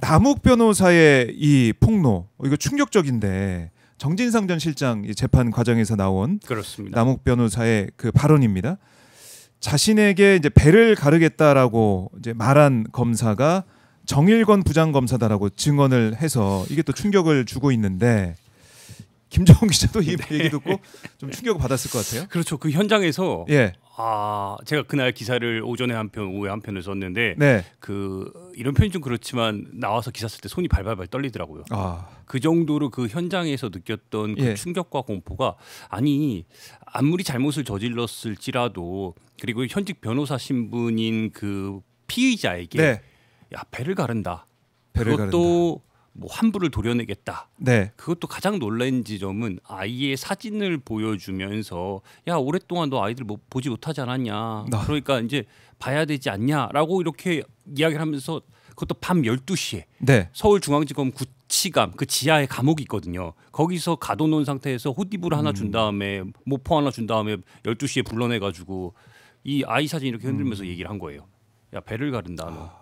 남욱 변호사의 이 폭로 이거 충격적인데 정진상 전 실장 재판 과정에서 나온 그렇습니다. 남욱 변호사의 그 발언입니다. 자신에게 이제 배를 가르겠다라고 이제 말한 검사가 정일권 부장검사다라고 증언을 해서 이게 또 충격을 주고 있는데 김정은 기자도 이 얘기 듣고 좀 충격을 받았을 것 같아요. 그렇죠. 그 현장에서 예. 제가 그날 기사를 오전에 한 편, 오후에 한 편을 썼는데 네. 이런 표현이 좀 그렇지만 나와서 기사 쓸 때 손이 발발발 떨리더라고요. 그 정도로 그 현장에서 느꼈던 그 예. 충격과 공포가 아니 아무리 잘못을 저질렀을지라도 그리고 현직 변호사 신분인 그 피의자에게 네. 야 배를 가른다. 배를 그것도 뭐 환부를 도려내겠다. 네. 그것도 가장 놀란 지점은 아이의 사진을 보여주면서 야 오랫동안 너 아이들 보지 못하지 않았냐. 그러니까 이제 봐야 되지 않냐라고 이렇게 이야기를 하면서 그것도 밤 12시에 네. 서울중앙지검 구치감 그 지하에 감옥이 있거든요. 거기서 가둬놓은 상태에서 호디부를 하나 준 다음에 모포 하나 준 다음에 12시에 불러내가지고 이 아이 사진 이렇게 흔들면서 얘기를 한 거예요. 야 배를 가른다 너.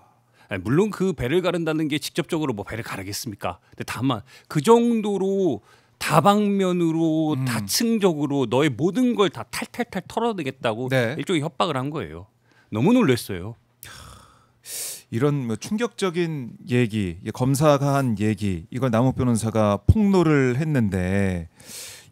아니, 물론 그 배를 가른다는 게 직접적으로 뭐 배를 가르겠습니까? 근데 다만 그 정도로 다방면으로 다층적으로 너의 모든 걸 다 탈탈탈 털어내겠다고 네. 일종의 협박을 한 거예요. 너무 놀랐어요. 이런 뭐 충격적인 얘기, 검사가 한 얘기 이걸 남욱 변호사가 폭로를 했는데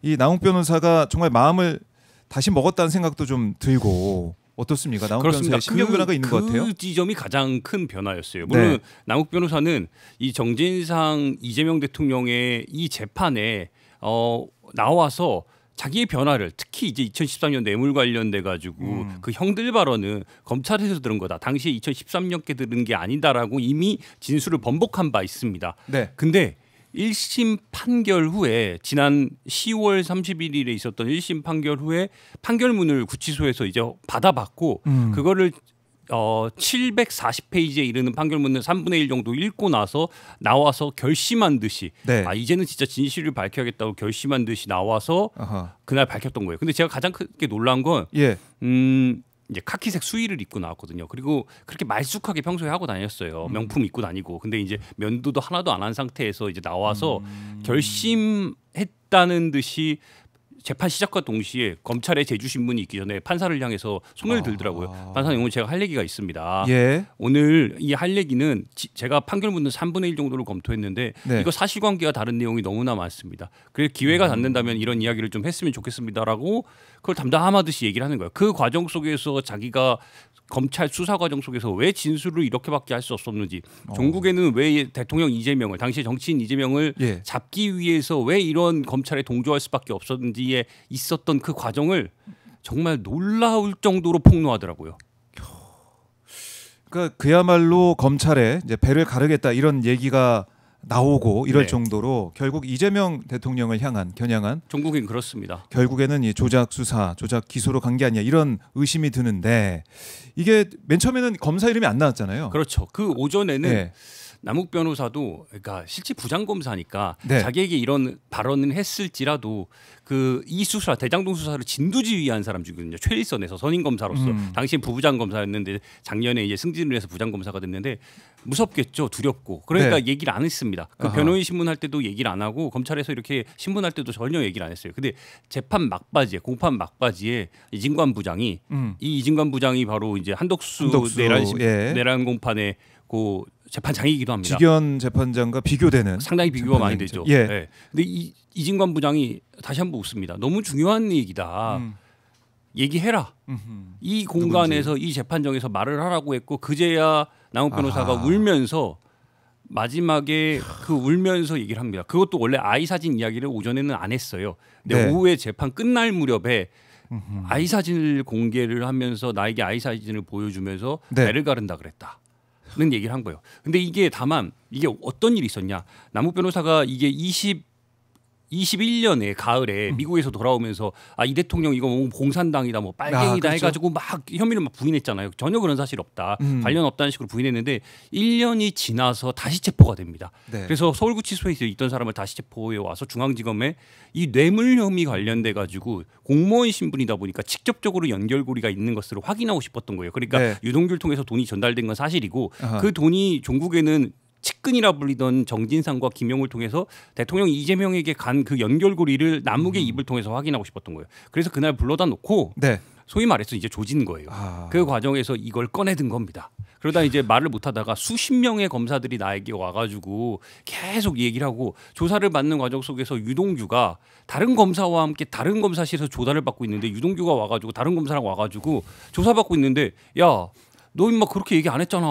이 남욱 변호사가 정말 마음을 다시 먹었다는 생각도 좀 들고 어떻습니까? 남욱 변호사의 신경 변화가 있는 것 같아요. 그 지점이 가장 큰 변화였어요. 물론 네. 남욱 변호사는 이 정진상 이재명 대통령의 이 재판에 나와서 자기의 변화를 특히 이제 2013년 뇌물 관련돼 가지고 그 형들 발언은 검찰에서 들은 거다. 당시에 2013년께 들은 게 아니다라고 이미 진술을 번복한 바 있습니다. 네. 근데 1심 판결 후에 지난 10월 31일에 있었던 1심 판결 후에 판결문을 구치소에서 이제 받아봤고 그거를 740페이지에 이르는 판결문을 3분의 1 정도 읽고 나와서 결심한 듯이 네. 이제는 진짜 진실을 밝혀야겠다고 결심한 듯이 나와서 그날 밝혔던 거예요. 근데 제가 가장 크게 놀란 건 예. 이제 카키색 수의를 입고 나왔거든요. 그리고 그렇게 말쑥하게 평소에 하고 다녔어요. 명품 입고 다니고. 근데 이제 면도도 하나도 안 한 상태에서 이제 나와서 결심했다는 듯이 재판 시작과 동시에 검찰의 제주 신문이 있기 전에 판사를 향해서 손을 들더라고요. 판사님 오늘 제가 할 얘기가 있습니다. 예. 오늘 이 할 얘기는 제가 판결문은 3분의 1 정도를 검토했는데 네. 이거 사실관계가 다른 내용이 너무나 많습니다. 그래서 기회가 닿는다면 이런 이야기를 좀 했으면 좋겠습니다라고 그걸 담담하듯이 얘기를 하는 거예요. 그 과정 속에서 자기가 검찰 수사 과정 속에서 왜 진술을 이렇게밖에 할 수 없었는지 종국에는 왜 대통령 이재명을 당시 정치인 이재명을 예. 잡기 위해서 왜 이런 검찰에 동조할 수밖에 없었는지에 있었던 그 과정을 정말 놀라울 정도로 폭로하더라고요. 그러니까 그야말로 검찰에 이제 배를 가르겠다 이런 얘기가 나오고 이럴 네. 정도로 결국 이재명 대통령을 겨냥한 종국엔 그렇습니다. 결국에는 이 조작 수사, 조작 기소로 간 게 아니야 이런 의심이 드는데 이게 맨 처음에는 검사 이름이 안 나왔잖아요. 그렇죠. 그 오전에는 네. 남욱 변호사도 그러니까 실제 부장검사니까 네. 자기에게 이런 발언을 했을지라도 그 이 수사 대장동 수사를 진두지휘한 사람 중이거든요. 최일선에서 선임검사로서 당시 부부장 검사였는데 작년에 이제 승진을 해서 부장검사가 됐는데 무섭겠죠. 두렵고 그러니까 네. 얘기를 안 했습니다. 그 변호인 신문할 때도 얘기를 안 하고 검찰에서 이렇게 신문할 때도 전혀 얘기를 안 했어요. 근데 재판 막바지에 공판 막바지에 이진관 부장이 이 이진관 부장이 바로 이제 한덕수 내란 공판의 그 재판장이기도 합니다. 직연 재판장과 비교되는 상당히 비교가 많이 되죠. 예. 네. 근데 이진관 부장이 다시 한번 웃습니다. 너무 중요한 얘기다. 얘기해라. 이 공간에서 누군지. 이 재판정에서 말을 하라고 했고 그제야 남욱 변호사가 울면서 마지막에 그 울면서 얘기를 합니다. 그것도 원래 아이 사진 이야기를 오전에는 안 했어요. 근데 네. 오후에 재판 끝날 무렵에 아이 사진을 공개를 하면서 나에게 아이 사진을 보여주면서 네. 배를 가른다 그랬다. 는 얘기를 한 거예요. 근데 이게 다만 이게 어떤 일이 있었냐? 남욱 변호사가 이게 21년에 가을에 미국에서 돌아오면서 이 대통령 이거 뭐 공산당이다 뭐 빨갱이다 그렇죠. 해가지고 막 혐의를 막 부인했잖아요. 전혀 그런 사실 없다. 관련 없다는 식으로 부인했는데 1년이 지나서 다시 체포가 됩니다. 네. 그래서 서울구치소에 있던 사람을 다시 체포해 와서 중앙지검에 이 뇌물 혐의 관련돼 가지고 공무원 신분이다 보니까 직접적으로 연결고리가 있는 것을 확인하고 싶었던 거예요. 그러니까 네. 유동규를 통해서 돈이 전달된 건 사실이고 그 돈이 종국에는 측근이라 불리던 정진상과 김용을 통해서 대통령 이재명에게 간 그 연결고리를 남욱의 입을 통해서 확인하고 싶었던 거예요. 그래서 그날 불러다 놓고 네. 소위 말해서 이제 조진 거예요. 그 과정에서 이걸 꺼내든 겁니다. 그러다 이제 말을 못하다가 수십 명의 검사들이 나에게 와가지고 계속 얘기를 하고 조사를 받는 과정 속에서 유동규가 다른 검사와 함께 다른 검사실에서 조사를 받고 있는데 유동규가 와가지고 다른 검사랑 와가지고 조사받고 있는데 야, 너 임마 그렇게 얘기 안 했잖아.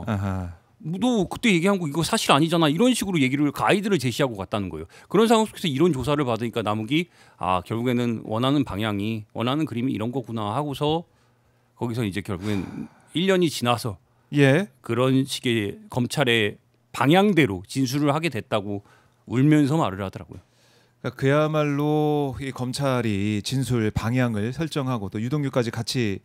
아하. 너 그때 얘기한 거 이거 사실 아니잖아. 이런 식으로 얘기를 가이드를 제시하고 갔다는 거예요. 그런 상황 속에서 이런 조사를 받으니까 남욱이 결국에는 원하는 방향이 원하는 그림이 이런 거구나 하고서 거기서 이제 결국엔 1년이 지나서 예. 그런 식의 검찰의 방향대로 진술을 하게 됐다고 울면서 말을 하더라고요. 그러니까 그야말로 이 검찰이 진술 방향을 설정하고 또 유동규까지 같이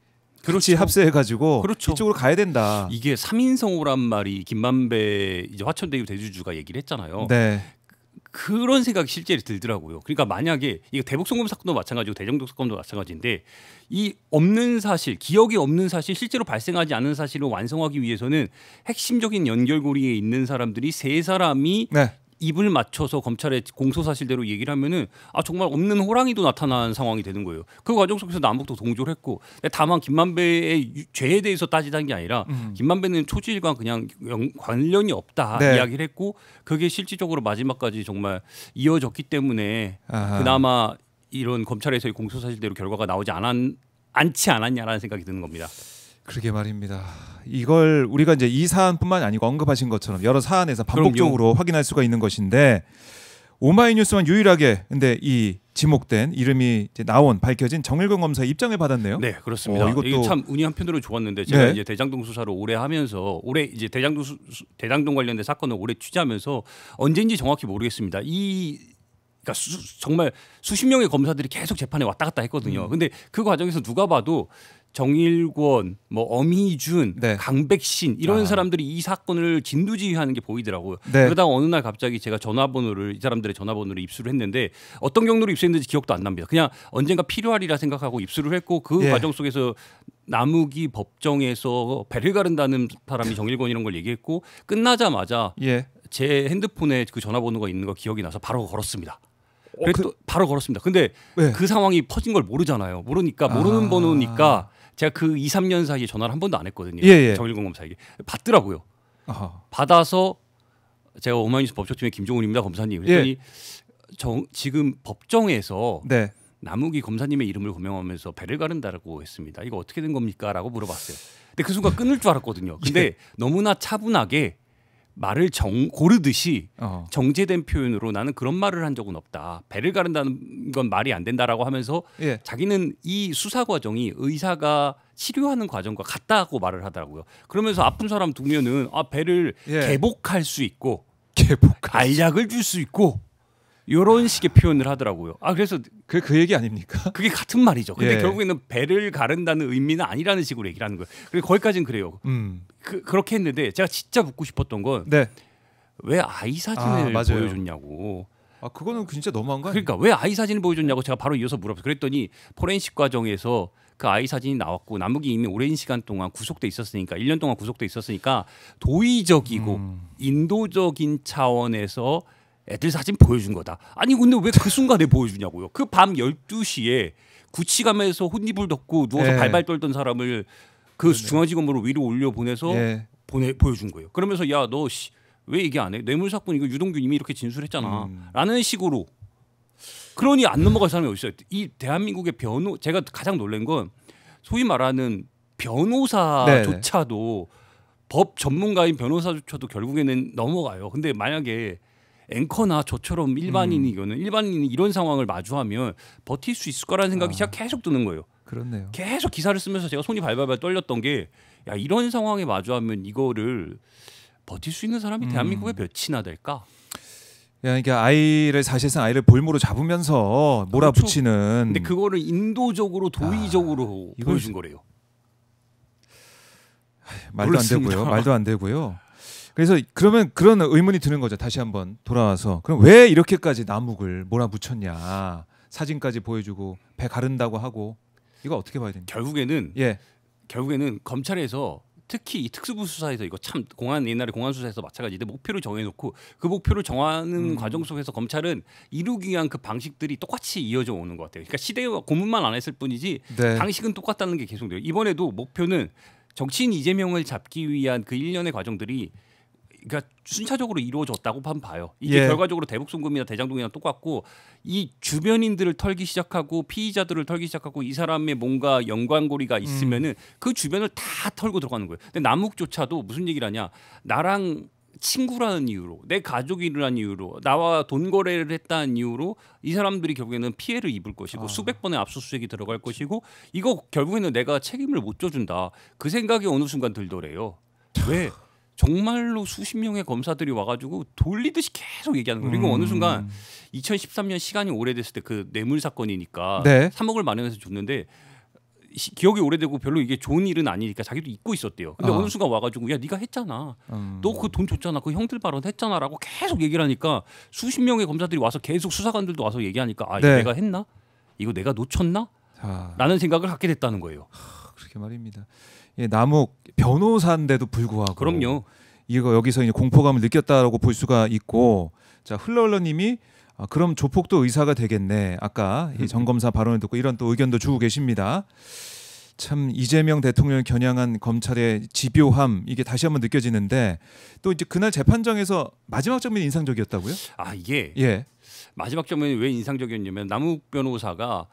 합세해가지고 그렇죠. 이쪽으로 가야 된다. 이게 3인성호란 말이 김만배 이제 화천대유 대주주가 얘기를 했잖아요. 네. 그런 생각이 실제로 들더라고요. 그러니까 만약에 이거 대북송금 사건도 마찬가지고 대정동 사건도 마찬가지인데 이 없는 사실, 기억이 없는 사실, 실제로 발생하지 않은 사실을 완성하기 위해서는 핵심적인 연결고리에 있는 사람들이 세 사람이 네. 입을 맞춰서 검찰의 공소 사실대로 얘기를 하면은 정말 없는 호랑이도 나타난 상황이 되는 거예요. 그 과정 속에서 남북도 동조를 했고, 다만 김만배의 죄에 대해서 따지자는 게 아니라 김만배는 초지일과 그냥 관련이 없다 네. 이야기를 했고, 그게 실질적으로 마지막까지 정말 이어졌기 때문에 아하. 그나마 이런 검찰에서의 공소 사실대로 결과가 나오지 않지 않았냐라는 생각이 드는 겁니다. 그러게 말입니다. 이걸 우리가 이제 이 사안뿐만 아니고 언급하신 것처럼 여러 사안에서 반복적으로 그럼요. 확인할 수가 있는 것인데 오마이뉴스만 유일하게 근데 이 지목된 이름이 이제 나온 밝혀진 정일권 검사의 입장을 받았네요. 네, 그렇습니다. 이것도 이게 참 운이 한편으로 좋았는데 제가 네. 이제 대장동 수사를 오래 하면서 올해 이제 대장동 관련된 사건을 오래 취재하면서 언제인지 정확히 모르겠습니다. 그러니까 정말 수십 명의 검사들이 계속 재판에 왔다 갔다 했거든요. 근데 그 과정에서 누가 봐도 정일권, 엄희준, 네. 강백신 이런 사람들이 이 사건을 진두지휘하는 게 보이더라고요. 네. 그러다가 어느 날 갑자기 제가 이 사람들의 전화번호를 입수를 했는데 어떤 경로로 입수했는지 기억도 안 납니다. 그냥 언젠가 필요하리라 생각하고 입수를 했고 그 예. 과정 속에서 남욱이 법정에서 배를 가른다는 사람이 정일권이라는 걸 얘기했고 끝나자마자 예. 제 핸드폰에 그 전화번호가 있는 거 기억이 나서 바로 걸었습니다. 그래도 바로 걸었습니다. 근데 네. 그 상황이 퍼진 걸 모르잖아요. 모르니까 모르는 번호니까 제가 그 2, 3년 사이에 전화를 한 번도 안 했거든요. 예. 정일권 검사에게 받더라고요. 아하. 받아서 제가 오마이뉴스 법조팀의 김종훈입니다, 검사님. 그랬더니 지금 법정에서 네. 남욱이 검사님의 이름을 고명하면서 배를 가른다라고 했습니다. 이거 어떻게 된 겁니까?라고 물어봤어요. 근데 그 순간 끊을 줄 알았거든요. 근데 너무나 차분하게 말을 고르듯이 정제된 표현으로 나는 그런 말을 한 적은 없다. 배를 가른다는 건 말이 안 된다라고 하면서 예. 자기는 이 수사 과정이 의사가 치료하는 과정과 같다고 말을 하더라고요. 그러면서 아픈 사람 두면은 배를 개복할 수 있고 알약을 줄 수 있고 이런 식의 표현을 하더라고요. 그래서 그 얘기 아닙니까? 그게 같은 말이죠. 근데 예. 결국에는 배를 가른다는 의미는 아니라는 식으로 얘기를 하는 거예요. 그래서 거기까지는 그래요. 그렇게 했는데 제가 진짜 묻고 싶었던 건 왜 아이 사진을 보여줬냐고. 그거는 진짜 너무한 거 아니에요? 그러니까 왜 아이 사진을 보여줬냐고 제가 바로 이어서 물어봤어요. 그랬더니 포렌식 과정에서 그 아이 사진이 나왔고 남욱이 이미 오랜 시간 동안 구속돼 있었으니까 1년 동안 구속돼 있었으니까 도의적이고 인도적인 차원에서 애들 사진 보여준 거다. 아니 근데 왜 그 순간에 보여주냐고요. 그 밤 12시에 구치감에서 혼입을 덮고 누워서 발발 떨던 사람을 그 중앙지검으로 위로 올려 보내서 보여준 거예요. 그러면서 야 너 왜 얘기 안 해? 뇌물사건 이거 유동규 이미 이렇게 진술했잖아. 라는 식으로. 그러니 안 넘어갈 사람이 어디 있어요. 이 대한민국의 제가 가장 놀란 건 소위 말하는 변호사조차도 법 전문가인 변호사조차도 결국에는 넘어가요. 근데 만약에 앵커나 저처럼 일반인이 이런 상황을 마주하면 버틸 수 있을 거라는 생각이 제가 계속 드는 거예요. 그렇네요. 계속 기사를 쓰면서 제가 손이 발발발 떨렸던 게 이런 상황에 마주하면 이거를 버틸 수 있는 사람이 대한민국에 몇이나 될까? 그러니까 사실상 아이를 볼모로 잡으면서 몰아붙이는. 그렇죠. 근데 그거를 인도적으로 도의적으로 보여준 거래요. 말도 안 되고요. 그래서 그러면 그런 의문이 드는 거죠. 다시 한번 돌아와서 그럼 왜 이렇게까지 남욱을 몰아붙였냐. 사진까지 보여주고 배 가른다고 하고 이거 어떻게 봐야 됩니까? 결국에는 검찰에서 특히 이 특수부 수사에서 이거 참 옛날에 공안 수사에서 마찬가지인데 목표를 정해놓고 그 목표를 정하는 과정 속에서 검찰은 이루기 위한 그 방식들이 똑같이 이어져 오는 것 같아요. 그러니까 시대와 고문만 안 했을 뿐이지 네. 방식은 똑같다는 게 계속돼요. 이번에도 목표는 정치인 이재명을 잡기 위한 그 일련의 과정들이 그러니까 순차적으로 이루어졌다고 봐요. 이게 예. 결과적으로 대북송금이나 대장동이랑 똑같고 이 주변인들을 털기 시작하고 피의자들을 털기 시작하고 이 사람의 뭔가 연관고리가 있으면은 그 주변을 다 털고 들어가는 거예요. 근데 남욱조차도 무슨 얘기를 하냐? 나랑 친구라는 이유로 내 가족이라는 이유로 나와 돈 거래를 했다는 이유로 이 사람들이 결국에는 피해를 입을 것이고 수백 번의 압수수색이 들어갈 것이고 이거 결국에는 내가 책임을 못 져준다. 그 생각이 어느 순간 들더래요. 왜? 정말로 수십 명의 검사들이 와가지고 돌리듯이 계속 얘기하는 거예요. 그리고 어느 순간 2013년 시간이 오래됐을 때 그 뇌물 사건이니까 네. 3억을 마련해서 줬는데 기억이 오래되고 별로 이게 좋은 일은 아니니까 자기도 잊고 있었대요. 근데 어느 순간 와가지고 야 네가 했잖아. 너 그 돈 줬잖아. 그 형들 발언했잖아라고 계속 얘기를 하니까 수십 명의 검사들이 와서 계속 수사관들도 와서 얘기하니까 아 이거 네. 내가 했나? 이거 내가 놓쳤나? 자, 라는 생각을 갖게 됐다는 거예요. 그렇게 말입니다. 예, 남욱 변호사인데도 불구하고 그럼요. 이거 여기서 이제 공포감을 느꼈다라고 볼 수가 있고, 자 흘러흘러님이 그럼 조폭도 의사가 되겠네. 아까 이 정검사 발언을 듣고 이런 또 의견도 주고 계십니다. 참 이재명 대통령을 겨냥한 검찰의 집요함 이게 다시 한번 느껴지는데 또 이제 그날 재판정에서 마지막 장면이 인상적이었다고요? 아 이게 예. 마지막 장면이 왜 인상적이었냐면 남욱 변호사가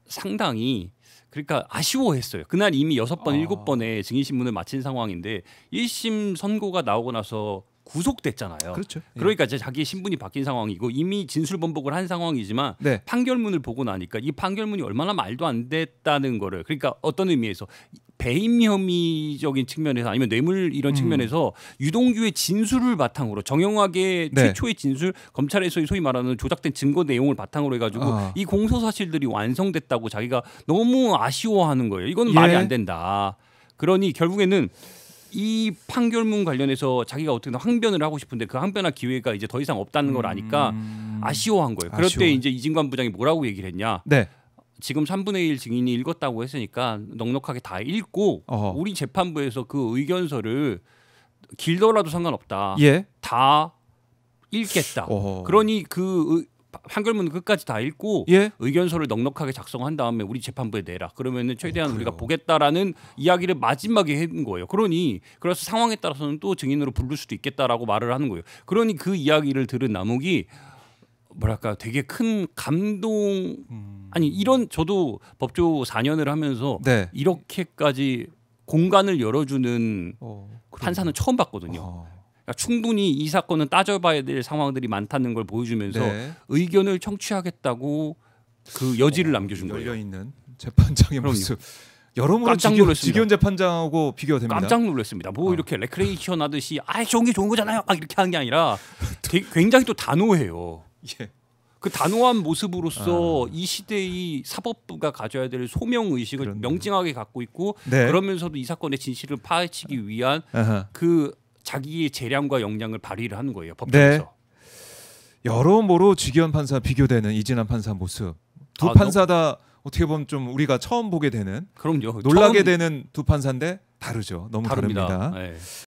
상당히 그러니까 아쉬워했어요. 그날 이미 6번, 7번의 증인 신문을 마친 상황인데 1심 선고가 나오고 나서 구속됐잖아요. 그렇죠. 예. 그러니까 이제 자기의 신분이 바뀐 상황이고 이미 진술 번복을 한 상황이지만 네. 판결문을 보고 나니까 이 판결문이 얼마나 말도 안 됐다는 거를 그러니까 어떤 의미에서 배임 혐의적인 측면에서 아니면 뇌물 이런 측면에서 유동규의 진술을 바탕으로 정영학의 네. 최초의 진술 검찰에서 소위 말하는 조작된 증거 내용을 바탕으로 해가지고 이 공소 사실들이 완성됐다고 자기가 너무 아쉬워하는 거예요. 이거는 예. 말이 안 된다. 그러니 결국에는 이 판결문 관련해서 자기가 어떻게든 항변을 하고 싶은데 그 항변할 기회가 이제 더 이상 없다는 걸 아니까 아쉬워한 거예요. 그럴 때 이제 이진관 부장이 뭐라고 얘기를 했냐? 네. 지금 3분의 1 증인이 읽었다고 했으니까 넉넉하게 다 읽고 우리 재판부에서 그 의견서를 길더라도 상관없다. 예. 다 읽겠다. 그러니 그 판결문 끝까지 다 읽고 예. 의견서를 넉넉하게 작성한 다음에 우리 재판부에 내라. 그러면은 최대한 우리가 보겠다라는 이야기를 마지막에 한 거예요. 그래서 상황에 따라서는 또 증인으로 부를 수도 있겠다라고 말을 하는 거예요. 그러니 그 이야기를 들은 남욱이 뭐랄까 되게 큰 감동 아니 이런 저도 법조 4년을 하면서 네. 이렇게까지 공간을 열어주는 판사는 처음 봤거든요. 그러니까 충분히 이 사건은 따져봐야 될 상황들이 많다는 걸 보여주면서 네. 의견을 청취하겠다고 그 여지를 남겨준 거예요. 열려 있는 재판장의 그럼요. 모습. 여러모로 깜짝 놀랐습니다. 직위원 재판장하고 비교가 됩니다. 깜짝 놀랐습니다. 뭐 이렇게 레크레이션 하듯이 아 좋은 게 좋은 거잖아요. 막 이렇게 하는 게 아니라 굉장히 또 단호해요. 예. 그 단호한 모습으로서 이 시대의 사법부가 가져야 될 소명 의식을 그렇네요. 명징하게 갖고 있고 네. 그러면서도 이 사건의 진실을 파헤치기 위한 그 자기의 재량과 역량을 발휘를 하는 거예요. 법정에서. 네. 여러모로 직위원 판사 비교되는 이진환 판사 모습. 두 아, 판사 다 어떻게 보면 좀 우리가 처음 보게 되는 그럼요. 놀라게 처음 되는 두 판사인데 다르죠. 너무 다릅니다. 다릅니다. 네.